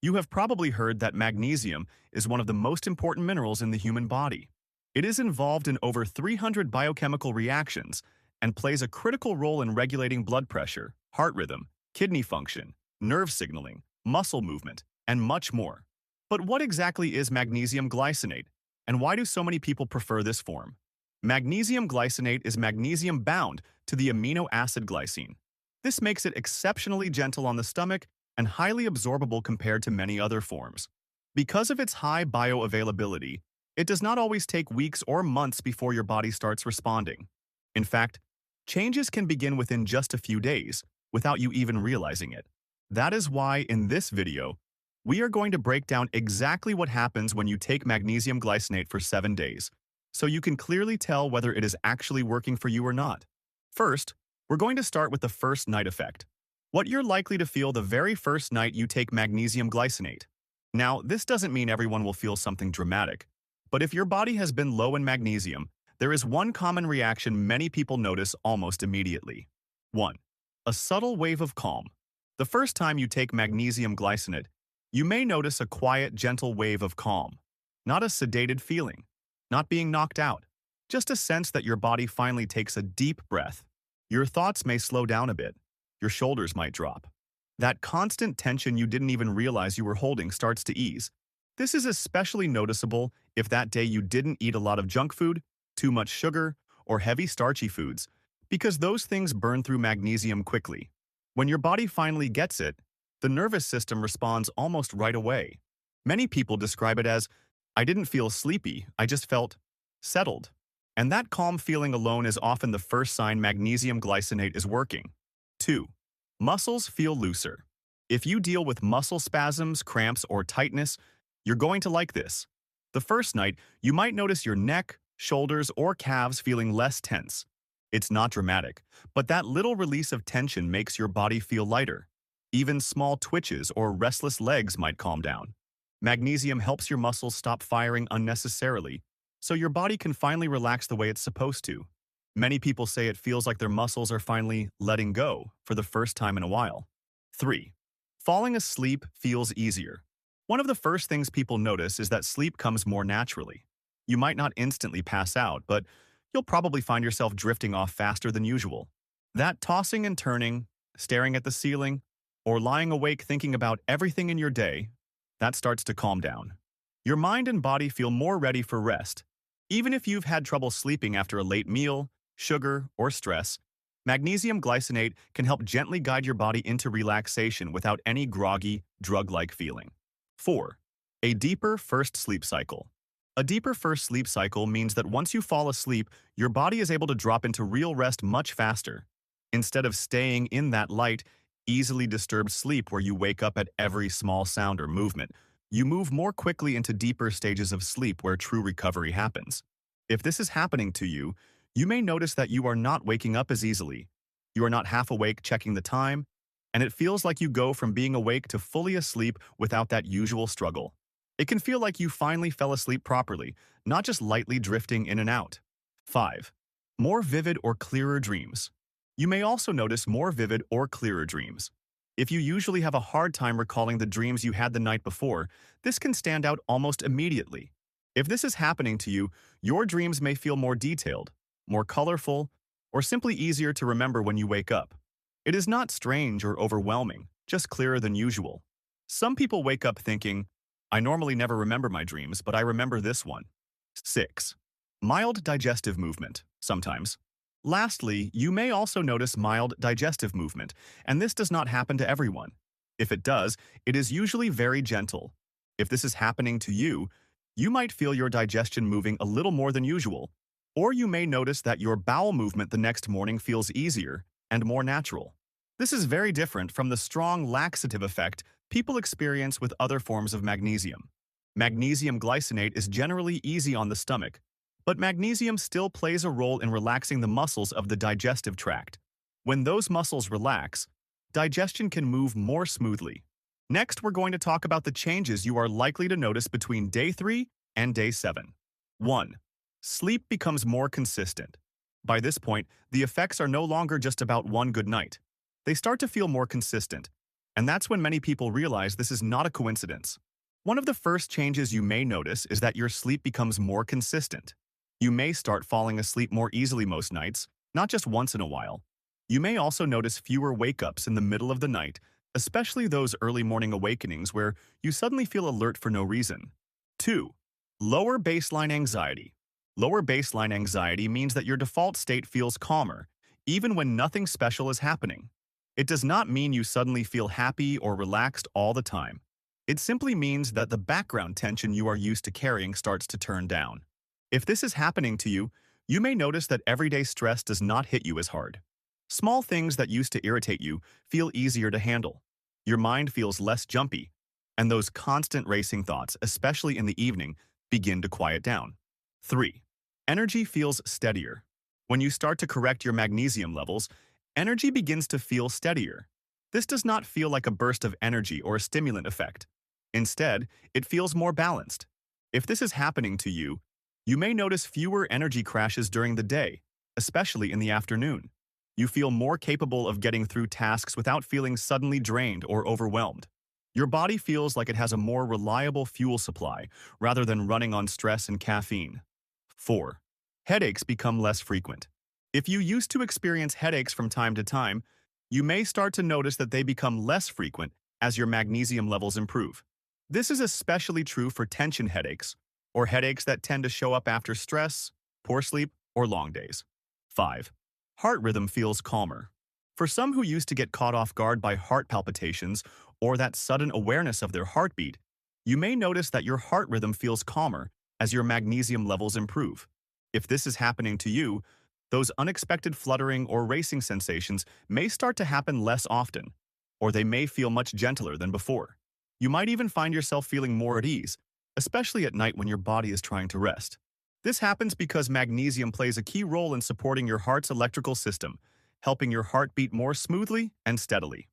You have probably heard that magnesium is one of the most important minerals in the human body. It is involved in over 300 biochemical reactions and plays a critical role in regulating blood pressure, heart rhythm, kidney function, nerve signaling, muscle movement, and much more. But what exactly is magnesium glycinate, and why do so many people prefer this form? Magnesium glycinate is magnesium bound to the amino acid glycine. This makes it exceptionally gentle on the stomach and highly absorbable compared to many other forms. Because of its high bioavailability, it does not always take weeks or months before your body starts responding. In fact, changes can begin within just a few days, without you even realizing it. That is why, in this video, we are going to break down exactly what happens when you take magnesium glycinate for 7 days, so you can clearly tell whether it is actually working for you or not. First, we're going to start with the first night effect. What you're likely to feel the very first night you take magnesium glycinate. Now, this doesn't mean everyone will feel something dramatic, but if your body has been low in magnesium, there is one common reaction many people notice almost immediately. 1. A subtle wave of calm. The first time you take magnesium glycinate, you may notice a quiet, gentle wave of calm. Not a sedated feeling, not being knocked out, just a sense that your body finally takes a deep breath. Your thoughts may slow down a bit. Your shoulders might drop. That constant tension you didn't even realize you were holding starts to ease. This is especially noticeable if that day you didn't eat a lot of junk food, too much sugar, or heavy starchy foods, because those things burn through magnesium quickly. When your body finally gets it, the nervous system responds almost right away. Many people describe it as, "I didn't feel sleepy, I just felt settled." And that calm feeling alone is often the first sign magnesium glycinate is working. 2. Muscles feel looser. If you deal with muscle spasms, cramps, or tightness, you're going to like this. The first night, you might notice your neck, shoulders, or calves feeling less tense. It's not dramatic, but that little release of tension makes your body feel lighter. Even small twitches or restless legs might calm down. Magnesium helps your muscles stop firing unnecessarily, so your body can finally relax the way it's supposed to. Many people say it feels like their muscles are finally letting go for the first time in a while. 3. Falling asleep feels easier. One of the first things people notice is that sleep comes more naturally. You might not instantly pass out, but you'll probably find yourself drifting off faster than usual. That tossing and turning, staring at the ceiling, or lying awake thinking about everything in your day, that starts to calm down. Your mind and body feel more ready for rest. Even if you've had trouble sleeping after a late meal, sugar, or stress, magnesium glycinate can help gently guide your body into relaxation without any groggy, drug-like feeling. 4. A deeper first sleep cycle. A deeper first sleep cycle means that once you fall asleep, your body is able to drop into real rest much faster. Instead of staying in that light, easily disturbed sleep where you wake up at every small sound or movement, you move more quickly into deeper stages of sleep where true recovery happens. If this is happening to you, you may notice that you are not waking up as easily. You are not half awake checking the time, and it feels like you go from being awake to fully asleep without that usual struggle. It can feel like you finally fell asleep properly, not just lightly drifting in and out. 5. More vivid or clearer dreams. You may also notice more vivid or clearer dreams. If you usually have a hard time recalling the dreams you had the night before, this can stand out almost immediately. If this is happening to you, your dreams may feel more detailed, more colorful, or simply easier to remember when you wake up. It is not strange or overwhelming, just clearer than usual. Some people wake up thinking, "I normally never remember my dreams, but I remember this one." 6. Mild digestive movement, sometimes. Lastly, you may also notice mild digestive movement, and this does not happen to everyone. If it does, it is usually very gentle. If this is happening to you, you might feel your digestion moving a little more than usual, or you may notice that your bowel movement the next morning feels easier and more natural. This is very different from the strong laxative effect people experience with other forms of magnesium. Magnesium glycinate is generally easy on the stomach, but magnesium still plays a role in relaxing the muscles of the digestive tract. When those muscles relax, digestion can move more smoothly. Next, we're going to talk about the changes you are likely to notice between day 3 and day 7. 1. Sleep becomes more consistent. By this point, the effects are no longer just about one good night. They start to feel more consistent. And that's when many people realize this is not a coincidence. One of the first changes you may notice is that your sleep becomes more consistent. You may start falling asleep more easily most nights, not just once in a while. You may also notice fewer wake-ups in the middle of the night, especially those early morning awakenings where you suddenly feel alert for no reason. 2. Lower baseline anxiety. Lower baseline anxiety means that your default state feels calmer, even when nothing special is happening. It does not mean you suddenly feel happy or relaxed all the time. It simply means that the background tension you are used to carrying starts to turn down. If this is happening to you, you may notice that everyday stress does not hit you as hard. Small things that used to irritate you feel easier to handle. Your mind feels less jumpy, and those constant racing thoughts, especially in the evening, begin to quiet down. 3. Energy feels steadier. When you start to correct your magnesium levels, energy begins to feel steadier. This does not feel like a burst of energy or a stimulant effect. Instead, it feels more balanced. If this is happening to you, you may notice fewer energy crashes during the day, especially in the afternoon. You feel more capable of getting through tasks without feeling suddenly drained or overwhelmed. Your body feels like it has a more reliable fuel supply rather than running on stress and caffeine. 4. Headaches become less frequent. If you used to experience headaches from time to time, you may start to notice that they become less frequent as your magnesium levels improve. This is especially true for tension headaches, or headaches that tend to show up after stress, poor sleep, or long days. 5. Heart rhythm feels calmer. For some who used to get caught off guard by heart palpitations or that sudden awareness of their heartbeat, you may notice that your heart rhythm feels calmer as your magnesium levels improve. If this is happening to you, those unexpected fluttering or racing sensations may start to happen less often, or they may feel much gentler than before. You might even find yourself feeling more at ease, especially at night when your body is trying to rest. This happens because magnesium plays a key role in supporting your heart's electrical system, helping your heart beat more smoothly and steadily.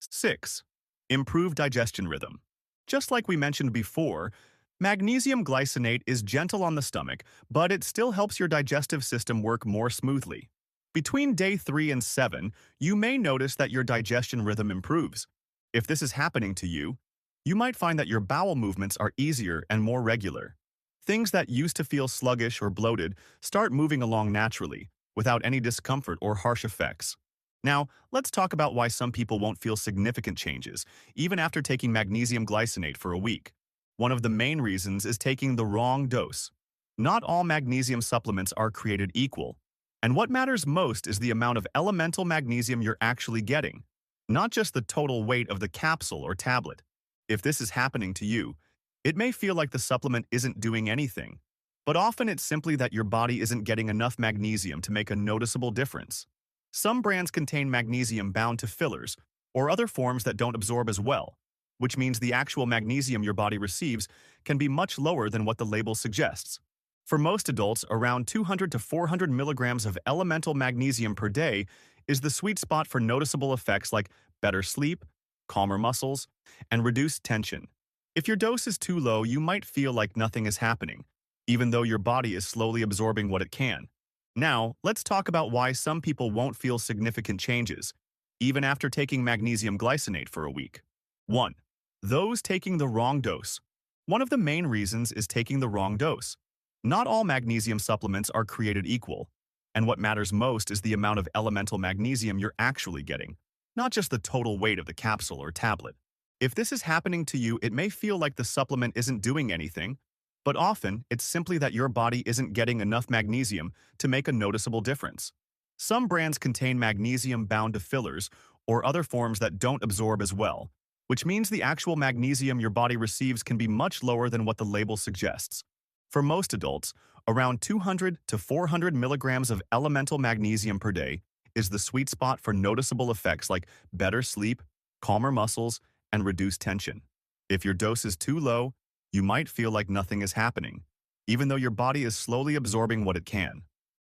6. Improved digestion rhythm. Just like we mentioned before, magnesium glycinate is gentle on the stomach, but it still helps your digestive system work more smoothly. Between day 3 and 7, you may notice that your digestion rhythm improves. If this is happening to you, you might find that your bowel movements are easier and more regular. Things that used to feel sluggish or bloated start moving along naturally, without any discomfort or harsh effects. Now, let's talk about why some people won't feel significant changes, even after taking magnesium glycinate for a week. One of the main reasons is taking the wrong dose. Not all magnesium supplements are created equal, and what matters most is the amount of elemental magnesium you're actually getting, not just the total weight of the capsule or tablet. If this is happening to you, it may feel like the supplement isn't doing anything, but often it's simply that your body isn't getting enough magnesium to make a noticeable difference. Some brands contain magnesium bound to fillers or other forms that don't absorb as well, which means the actual magnesium your body receives can be much lower than what the label suggests. For most adults, around 200 to 400 milligrams of elemental magnesium per day is the sweet spot for noticeable effects like better sleep, calmer muscles, and reduced tension. If your dose is too low, you might feel like nothing is happening, even though your body is slowly absorbing what it can. Now, let's talk about why some people won't feel significant changes, even after taking magnesium glycinate for a week. 1. Those taking the wrong dose. One of the main reasons is taking the wrong dose. Not all magnesium supplements are created equal, and what matters most is the amount of elemental magnesium you're actually getting, not just the total weight of the capsule or tablet. If this is happening to you, it may feel like the supplement isn't doing anything, but often it's simply that your body isn't getting enough magnesium to make a noticeable difference. Some brands contain magnesium bound to fillers or other forms that don't absorb as well, which means the actual magnesium your body receives can be much lower than what the label suggests. For most adults, around 200 to 400 milligrams of elemental magnesium per day is the sweet spot for noticeable effects like better sleep, calmer muscles, and reduced tension. If your dose is too low, you might feel like nothing is happening, even though your body is slowly absorbing what it can.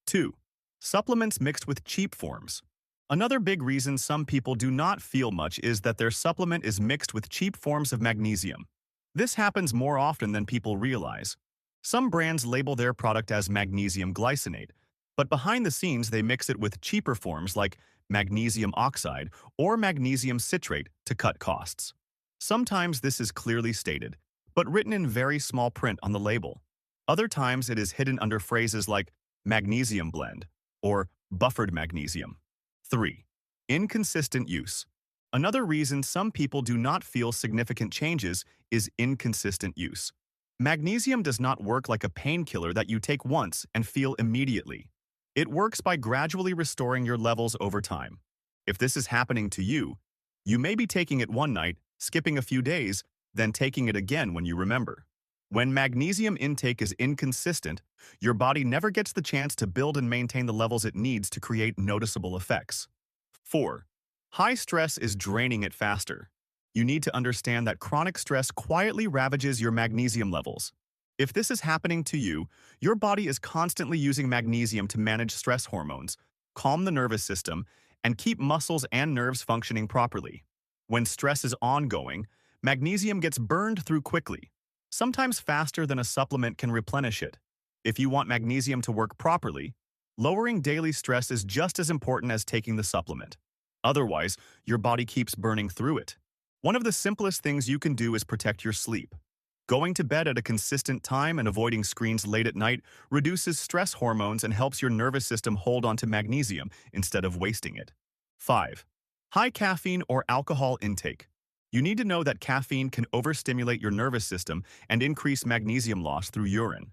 2. Supplements mixed with cheap forms. Another big reason some people do not feel much is that their supplement is mixed with cheap forms of magnesium. This happens more often than people realize. Some brands label their product as magnesium glycinate, but behind the scenes they mix it with cheaper forms like magnesium oxide, or magnesium citrate to cut costs. Sometimes this is clearly stated, but written in very small print on the label. Other times it is hidden under phrases like magnesium blend or buffered magnesium. 3. Inconsistent use. Another reason some people do not feel significant changes is inconsistent use. Magnesium does not work like a painkiller that you take once and feel immediately. It works by gradually restoring your levels over time. If this is happening to you, you may be taking it one night, skipping a few days, then taking it again when you remember. When magnesium intake is inconsistent, your body never gets the chance to build and maintain the levels it needs to create noticeable effects. 4. High stress is draining it faster. You need to understand that chronic stress quietly ravages your magnesium levels. If this is happening to you, your body is constantly using magnesium to manage stress hormones, calm the nervous system, and keep muscles and nerves functioning properly. When stress is ongoing, magnesium gets burned through quickly, sometimes faster than a supplement can replenish it. If you want magnesium to work properly, lowering daily stress is just as important as taking the supplement. Otherwise, your body keeps burning through it. One of the simplest things you can do is protect your sleep. Going to bed at a consistent time and avoiding screens late at night reduces stress hormones and helps your nervous system hold on to magnesium instead of wasting it. 5. High caffeine or alcohol intake. You need to know that caffeine can overstimulate your nervous system and increase magnesium loss through urine.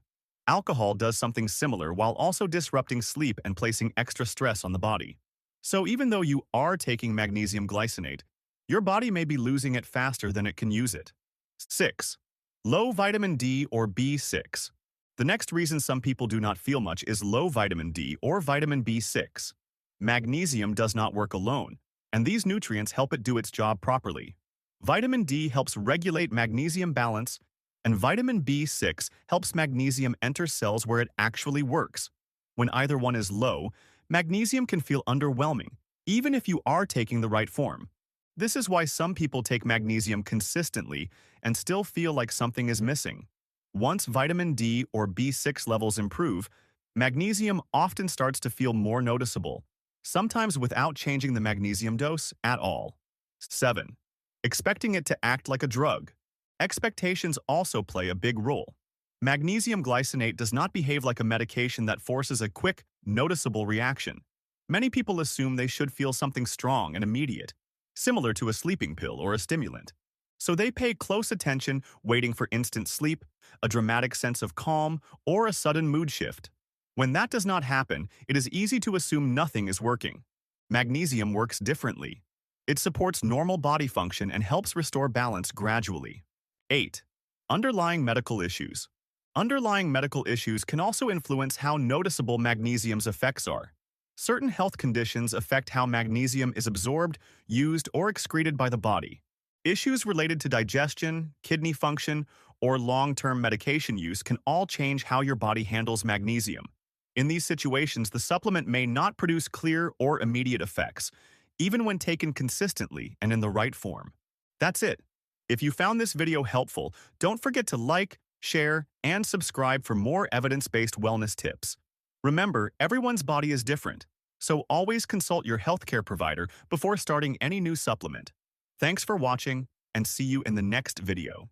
Alcohol does something similar while also disrupting sleep and placing extra stress on the body. So even though you are taking magnesium glycinate, your body may be losing it faster than it can use it. 6. Low vitamin D or B6. The next reason some people do not feel much is low vitamin D or vitamin B6. Magnesium does not work alone, and these nutrients help it do its job properly. Vitamin D helps regulate magnesium balance, and vitamin B6 helps magnesium enter cells where it actually works. When either one is low, magnesium can feel underwhelming, even if you are taking the right form. This is why some people take magnesium consistently and still feel like something is missing. Once vitamin D or B6 levels improve, magnesium often starts to feel more noticeable, sometimes without changing the magnesium dose at all. 7. Expecting it to act like a drug. Expectations also play a big role. Magnesium glycinate does not behave like a medication that forces a quick, noticeable reaction. Many people assume they should feel something strong and immediate, similar to a sleeping pill or a stimulant. So they pay close attention, waiting for instant sleep, a dramatic sense of calm, or a sudden mood shift. When that does not happen, it is easy to assume nothing is working. Magnesium works differently. It supports normal body function and helps restore balance gradually. 8. Underlying medical issues. Underlying medical issues can also influence how noticeable magnesium's effects are. Certain health conditions affect how magnesium is absorbed, used, or excreted by the body. Issues related to digestion, kidney function, or long-term medication use can all change how your body handles magnesium. In these situations, the supplement may not produce clear or immediate effects, even when taken consistently and in the right form. That's it. If you found this video helpful, don't forget to like, share, and subscribe for more evidence-based wellness tips. Remember, everyone's body is different, so always consult your healthcare provider before starting any new supplement. Thanks for watching, and see you in the next video.